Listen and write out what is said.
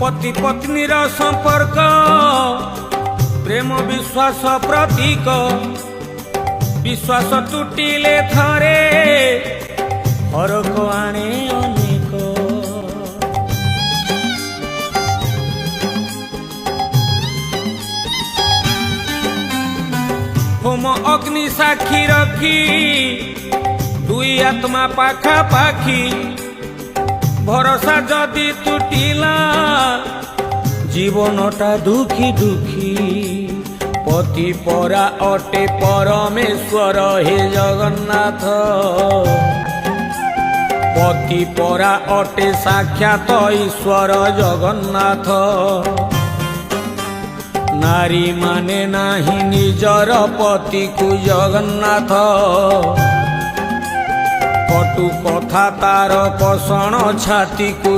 पति पत्नीर संपर्क प्रेम विश्वास प्रतीक विश्वास टूटिले थरे फरक आणे अनेक। होम अग्नि साक्षी रखी दुई आत्मा पाखापाखी भरोसा जदि तुटिला जीवनटा दुखी दुखी। पति परा अटे परमेश्वर हे जगन्नाथ पति परा अटे साक्षात ईश्वर जगन्नाथ। नारी माने नाही निजर पति को जगन्नाथ कटु कथा तार कषण छाती को